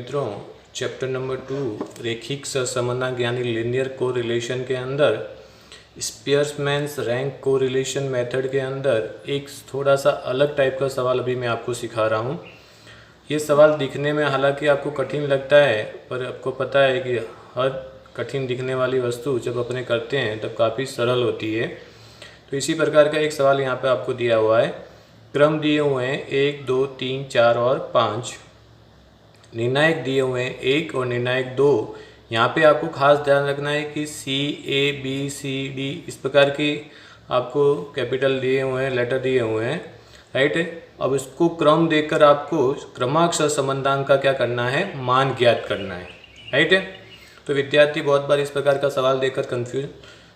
मित्रों, chapter number 2 रेखिक सहसंबंध यानी लीनियर कोरिलेशन के अंदर स्पीयरमैन्स रैंक कोरिलेशन मेथड के अंदर एक थोड़ा सा अलग टाइप का सवाल अभी मैं आपको सिखा रहा हूँ। ये सवाल दिखने में हालांकि आपको कठिन लगता है, पर आपको पता है कि हर कठिन दिखने वाली वस्तु जब अपने करते हैं तब काफ़ी सरल होती है। तो इसी प्रकार का एक सवाल यहाँ पे आपको दिया हुआ है। क्रम दिए हुए हैं 1, 2, 3, 4 और 5। निर्णायक दिए हुए हैं 1 और निर्णायक 2। यहाँ पे आपको खास ध्यान रखना है कि C, A, B, C, D इस प्रकार की आपको कैपिटल दिए हुए हैं, लेटर दिए हुए हैं, राइट है। अब इसको क्रम देखकर आपको क्रमांक सहसंबंधांक का क्या करना है, मान ज्ञात करना है, राइट है। तो विद्यार्थी बहुत बार इस प्रकार का सवाल देखकर कंफ्यूज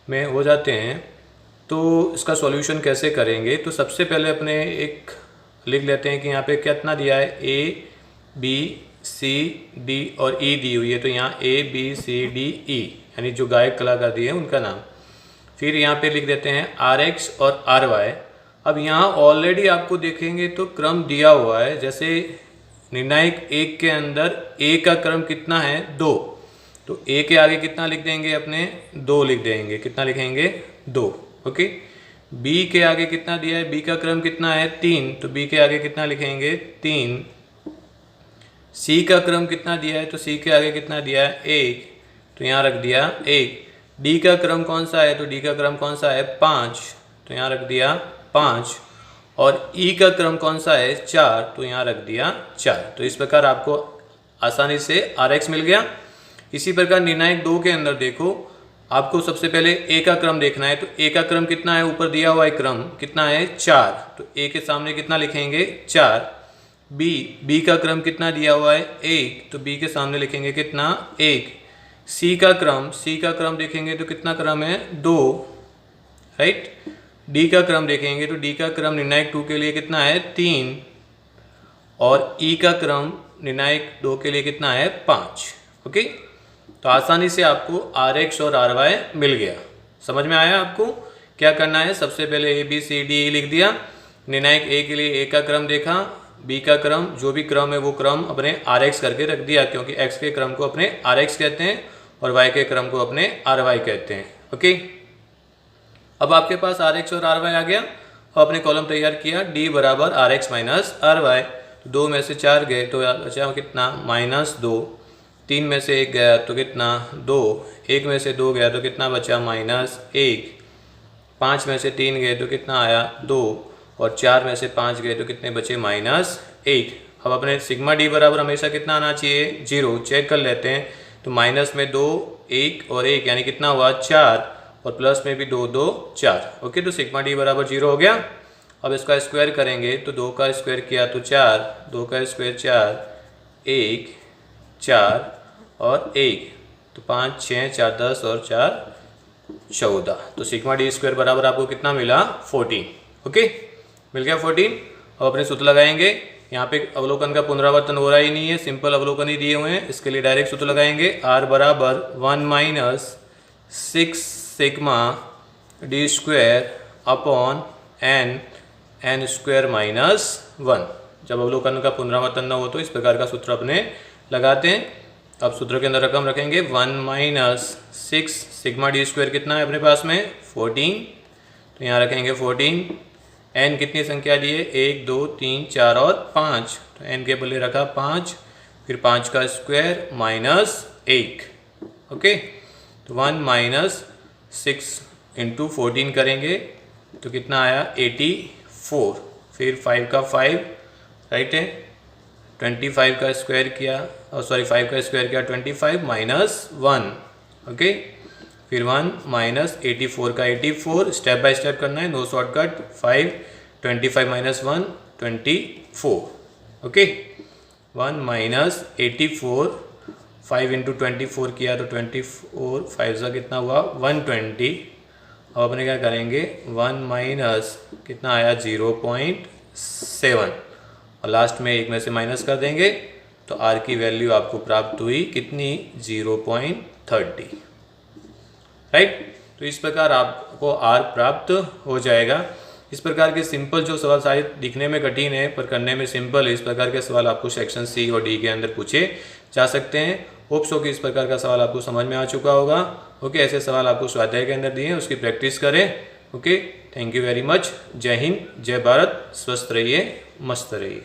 में हो जाते हैं। तो इसका सॉल्यूशन कैसे करेंगे, तो सबसे पहले अपने एक लिख लेते हैं कि यहाँ पे कितना दिया है, A, B, C, D और E दी हुई है। तो यहाँ A, B, C, D, E यानी जो गायक कलाकार दिए हैं उनका नाम। फिर यहाँ पे लिख देते हैं RX और RY। अब यहाँ ऑलरेडी आपको देखेंगे तो क्रम दिया हुआ है। जैसे निर्णायक 1 के अंदर A का क्रम कितना है, 2, तो A के आगे कितना लिख देंगे, अपने 2 लिख देंगे। कितना लिखेंगे, 2, ओके। B के आगे कितना दिया है, B का क्रम कितना है, 3, तो B के आगे कितना लिखेंगे, 3। C का क्रम कितना दिया है, तो C के आगे कितना दिया है, 1, तो यहाँ रख दिया 1। D का क्रम कौन सा है, तो D का क्रम कौन सा है, 5, तो यहाँ रख दिया 5। और E का क्रम कौन सा है, 4, तो यहाँ रख दिया 4। तो इस प्रकार आपको आसानी से RX मिल गया। इसी प्रकार निर्णायक 2 के अंदर देखो, आपको सबसे पहले A का क्रम देखना है। तो A का क्रम कितना है, ऊपर दिया हुआ है क्रम कितना है, 4, तो A के सामने कितना लिखेंगे, 4। B का क्रम कितना दिया हुआ है, 1, तो B के सामने लिखेंगे कितना, 1। C का क्रम देखेंगे तो कितना क्रम है, 2, राइट। D का क्रम देखेंगे तो D का क्रम निर्णायक 2 के लिए कितना है, 3। और E का क्रम निर्णायक 2 के लिए कितना है, 5, ओके। तो आसानी से आपको RX और RY मिल गया। समझ में आया आपको क्या करना है। सबसे पहले A, B, C, D, E लिख दिया। निर्णायक A के लिए A का क्रम देखा, B का क्रम जो भी क्रम है वो क्रम अपने RX करके रख दिया, क्योंकि X के क्रम को अपने RX कहते हैं और Y के क्रम को अपने RY कहते हैं, ओके। अब आपके पास RX और RY आ गया और अपने कॉलम तैयार किया, D बराबर RX माइनस RY। 2 में से 4 गए तो बचा कितना, -2। 3 में से 1 गया तो कितना, 2। 1 में से 2 गया तो कितना बचा, -1। 5 में से 3 गए तो कितना आया, 2। और 4 में से 5 गए तो कितने बचे, -8। अब अपने सिग्मा डी बराबर हमेशा कितना आना चाहिए, 0। चेक कर लेते हैं। तो माइनस में 2, 1 और 1 यानी कितना हुआ, 4। और प्लस में भी 2, 2, 4, ओके। तो सिग्मा डी बराबर 0 हो गया। अब इसका स्क्वायर करेंगे तो 2 का स्क्वायर किया तो 4, 2 का स्क्वायर 4, 1, 4 और 1, तो 5, 6, 4, 10 और 4, 14। तो सिग्मा डी स्क्वायर बराबर आपको कितना मिला, 14, ओके। मिल गया 14। अब अपने सूत्र लगाएंगे। यहाँ पे अवलोकन का पुनरावर्तन हो रहा ही नहीं है, सिंपल अवलोकन ही दिए हुए हैं। इसके लिए डायरेक्ट सूत्र लगाएंगे। R बराबर 1 - 6 sigma D square upon n square -1। जब अवलोकन का पुनरावर्तन न हो तो इस प्रकार का सूत्र अपने लगाते हैं। अब सूत्र के अंदर रकम रखेंगे, 1 - 6 सिग्मा डी स्क्वायर कितना है अपने पास में, 14, तो यहाँ रखेंगे 14। n कितनी संख्या दी है, 1, 2, 3, 4 और 5, तो n के बदले रखा 5। फिर 5 का स्क्वायर -1, ओके। तो 1 - 6 × 14 करेंगे तो कितना आया, 84। फिर 5 का 5, राइट है, 25 का स्क्वायर किया, और सॉरी 5 का स्क्वायर किया 25 -1, ओके। फिर 1 - 84 का 84, स्टेप बाय स्टेप करना है, नो शॉर्टकट। 5, 25 - 1, 24, ओके। 1 - 84, 5 × 24 किया तो 24, 5 का कितना हुआ, 120। अब अपने क्या करेंगे, 1 - कितना आया, 0.7, और लास्ट में 1 में से माइनस कर देंगे तो R की वैल्यू आपको प्राप्त हुई कितनी, 0.30, राइट। तो इस प्रकार आपको R प्राप्त हो जाएगा। इस प्रकार के सिंपल जो सवाल शायद दिखने में कठिन है पर करने में सिंपल है, इस प्रकार के सवाल आपको सेक्शन सी और डी के अंदर पूछे जा सकते हैं। होप सो कि इस प्रकार का सवाल आपको समझ में आ चुका होगा। ओके, ऐसे सवाल आपको स्वाध्याय के अंदर दिए हैं, उसकी प्रैक्टिस करें। Okay, thank you very much. जय हिंद, जय भारत, स्वस्थ रहिए, मस्त रहिए।